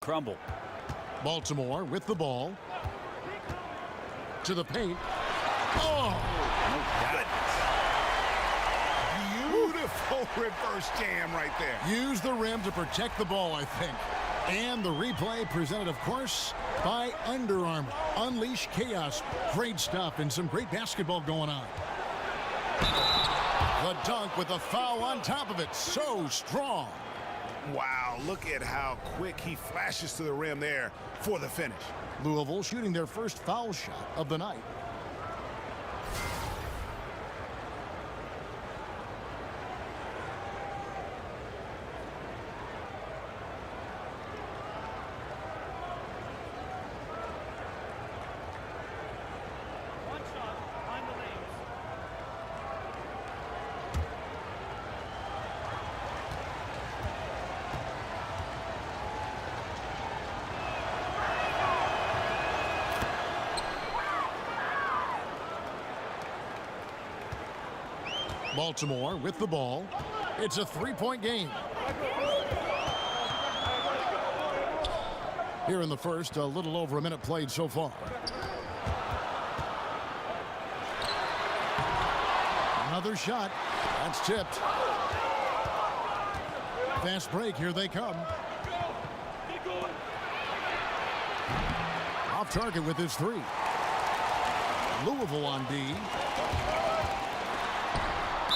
crumble. Baltimore with the ball. To the paint. Oh! Beautiful reverse jam right there. Use the rim to protect the ball, I think. And the replay presented, of course, by Under Armour. Unleash chaos. Great stuff and some great basketball going on. The dunk with a foul on top of it. So strong. Wow, look at how quick he flashes to the rim there for the finish. Louisville shooting their first foul shot of the night. Baltimore with the ball. It's a three-point game. Here in the first, a little over a minute played so far. Another shot. That's tipped. Fast break. Here they come. Off target with his three. Louisville on D.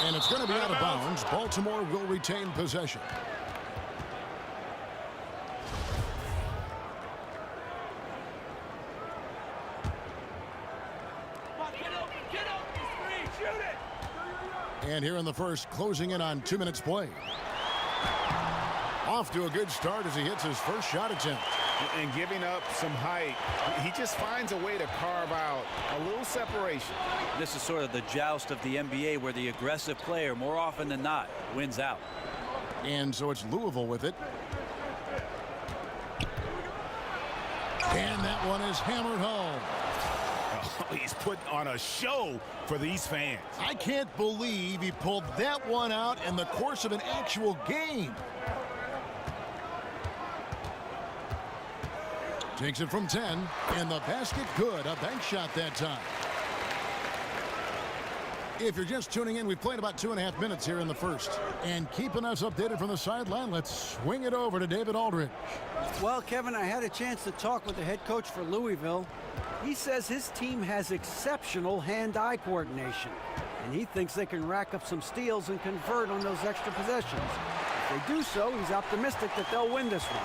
And it's going to be out of bounds. Baltimore will retain possession. And here in the first, closing in on 2 minutes play. Off to a good start as he hits his first shot attempt. And giving up some height, he just finds a way to carve out a little separation. This is sort of the joust of the NBA where the aggressive player, more often than not, wins out. And so it's Louisville with it. And that one is hammered home. Oh, he's put on a show for these fans. I can't believe he pulled that one out in the course of an actual game. Takes it from 10, and the basket good. A bank shot that time. If you're just tuning in, we've played about 2.5 minutes here in the first. And keeping us updated from the sideline, let's swing it over to David Aldridge. Well, Kevin, I had a chance to talk with the head coach for Louisville. He says his team has exceptional hand-eye coordination, and he thinks they can rack up some steals and convert on those extra possessions. If they do so, he's optimistic that they'll win this one.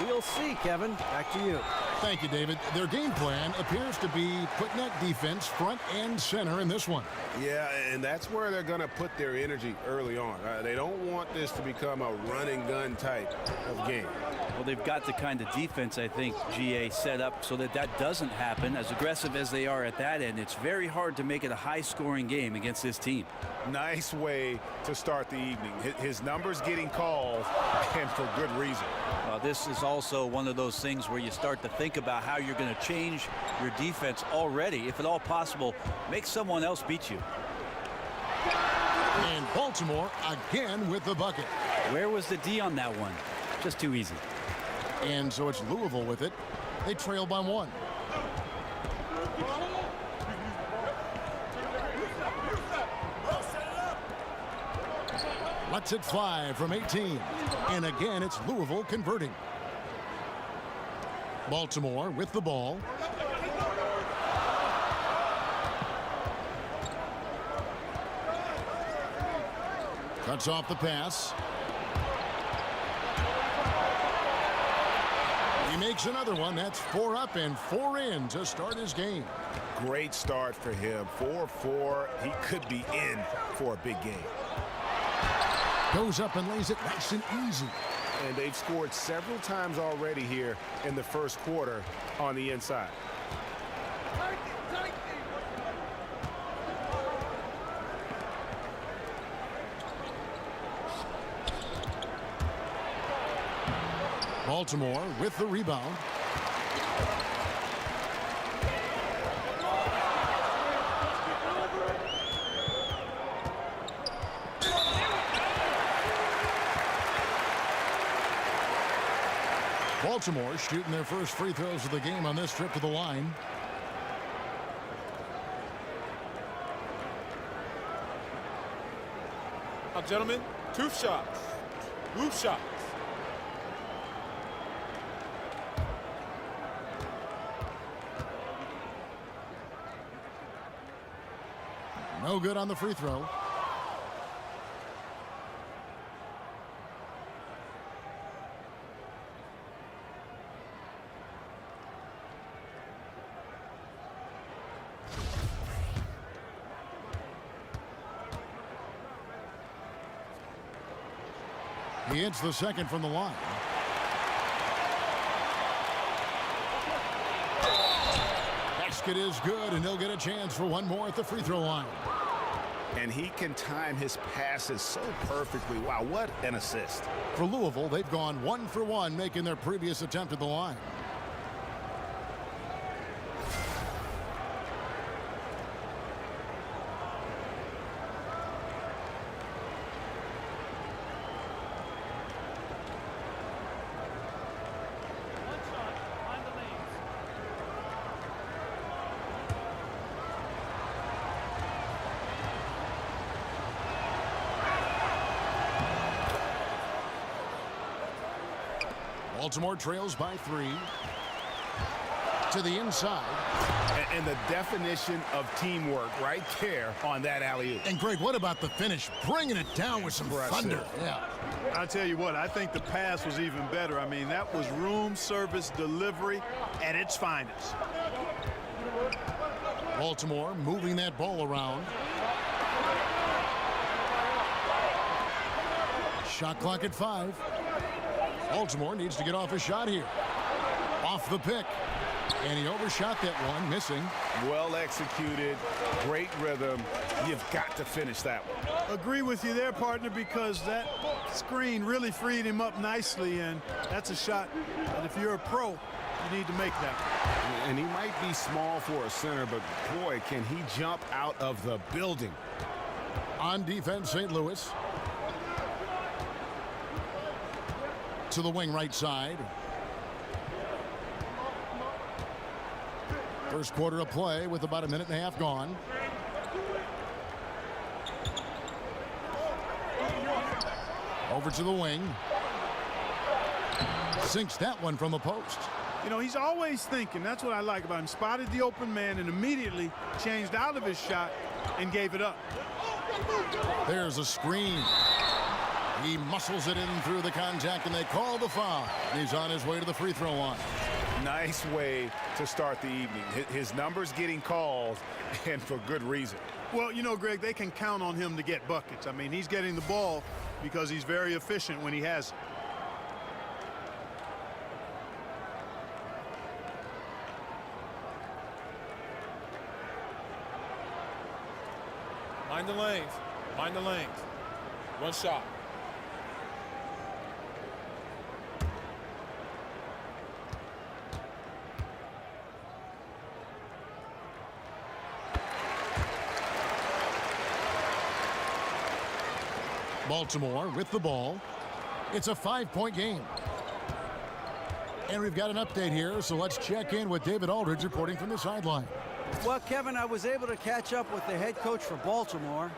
We'll see, Kevin. Back to you. Thank you, David. Their game plan appears to be putting that defense front and center in this one. Yeah, and that's where they're going to put their energy early on. They don't want this to become a run-and-gun type of game. Well, they've got the kind of defense, I think, GA set up so that that doesn't happen. As aggressive as they are at that end, it's very hard to make it a high-scoring game against this team. Nice way to start the evening. His numbers getting called, and for good reason. This is also one of those things where you start to think about how you're going to change your defense already. If at all possible, make someone else beat you. And Baltimore again with the bucket. Where was the D on that one? Just too easy. And so it's Louisville with it. They trail by 1. Lets it fly from 18. And again, it's Louisville converting. Baltimore with the ball. Cuts off the pass. He makes another one. That's 4 up and 4 in to start his game. Great start for him. 4-4. He could be in for a big game. Goes up and lays it nice and easy. And they've scored several times already here in the first quarter on the inside. Baltimore with the rebound. Baltimore shooting their first free throws of the game on this trip to the line. Now, gentlemen, two shots. Loop shots. No good on the free throw. He hits the second from the line. Basket is good, and he'll get a chance for one more at the free throw line. And he can time his passes so perfectly. Wow, what an assist. For Louisville, they've gone 1 for 1, making their previous attempt at the line. Baltimore trails by 3. To the inside. And the definition of teamwork right there on that alley-oop. And Greg, what about the finish? Bringing it down with some thunder. Yeah. I'll tell you what, I think the pass was even better. I mean, that was room service delivery at its finest. Baltimore moving that ball around. Shot clock at 5. Baltimore needs to get off a shot here. Off the pick. And he overshot that one, missing. Well executed, great rhythm. You've got to finish that one. Agree with you there, partner, because that screen really freed him up nicely, and that's a shot that if you're a pro, you need to make that. And he might be small for a center, but boy, can he jump out of the building. On defense, St. Louis. To the wing right side. First quarter of play with about a minute and a half gone. Over to the wing. Sinks that one from the post. You know, he's always thinking. That's what I like about him. Spotted the open man and immediately changed out of his shot and gave it up. There's a screen. He muscles it in through the contact, and they call the foul. He's on his way to the free throw line. Nice way to start the evening. His numbers getting called, and for good reason. Well, you know, Greg, they can count on him to get buckets. I mean, he's getting the ball because he's very efficient when he has it. Mind the lanes. Mind the lanes. One shot. Baltimore with the ball. It's a 5-point game. And we've got an update here, so let's check in with David Aldridge reporting from the sideline. Well, Kevin, I was able to catch up with the head coach for Baltimore.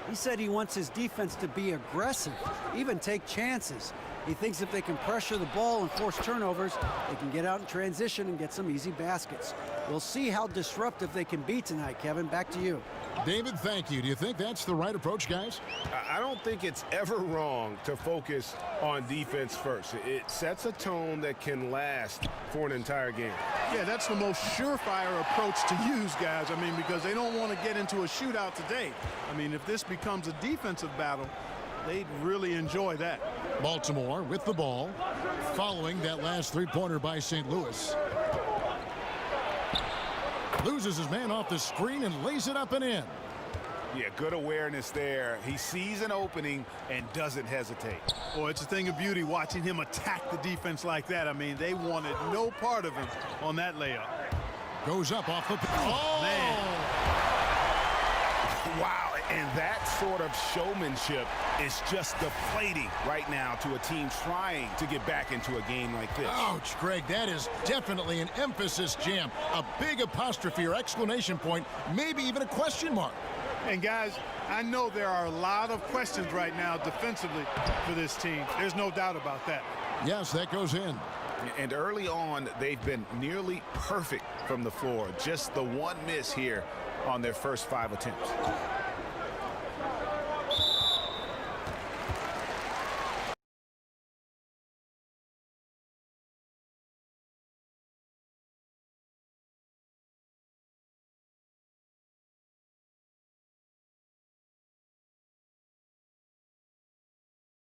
He said he wants his defense to be aggressive, even take chances. He thinks if they can pressure the ball and force turnovers, they can get out in transition and get some easy baskets. We'll see how disruptive they can be tonight, Kevin. Back to you. David, thank you. Do you think that's the right approach, guys? I don't think it's ever wrong to focus on defense first. It sets a tone that can last for an entire game. Yeah, that's the most surefire approach to use, guys. I mean, because they don't want to get into a shootout today. I mean, if this becomes a defensive battle, they'd really enjoy that. Baltimore with the ball, following that last three-pointer by St. Louis. Loses his man off the screen and lays it up and in. Yeah, good awareness there. He sees an opening and doesn't hesitate. Boy, it's a thing of beauty watching him attack the defense like that. I mean, they wanted no part of him on that layup. Goes up off the... Oh, man. Wow, And that sort of showmanship is just deflating right now to a team trying to get back into a game like this. Ouch, Greg, that is definitely an emphasis jam. A big apostrophe or exclamation point, maybe even a question mark. And guys, I know there are a lot of questions right now defensively for this team. There's no doubt about that. Yes, that goes in. And early on, they've been nearly perfect from the floor. Just the one miss here on their first 5 attempts.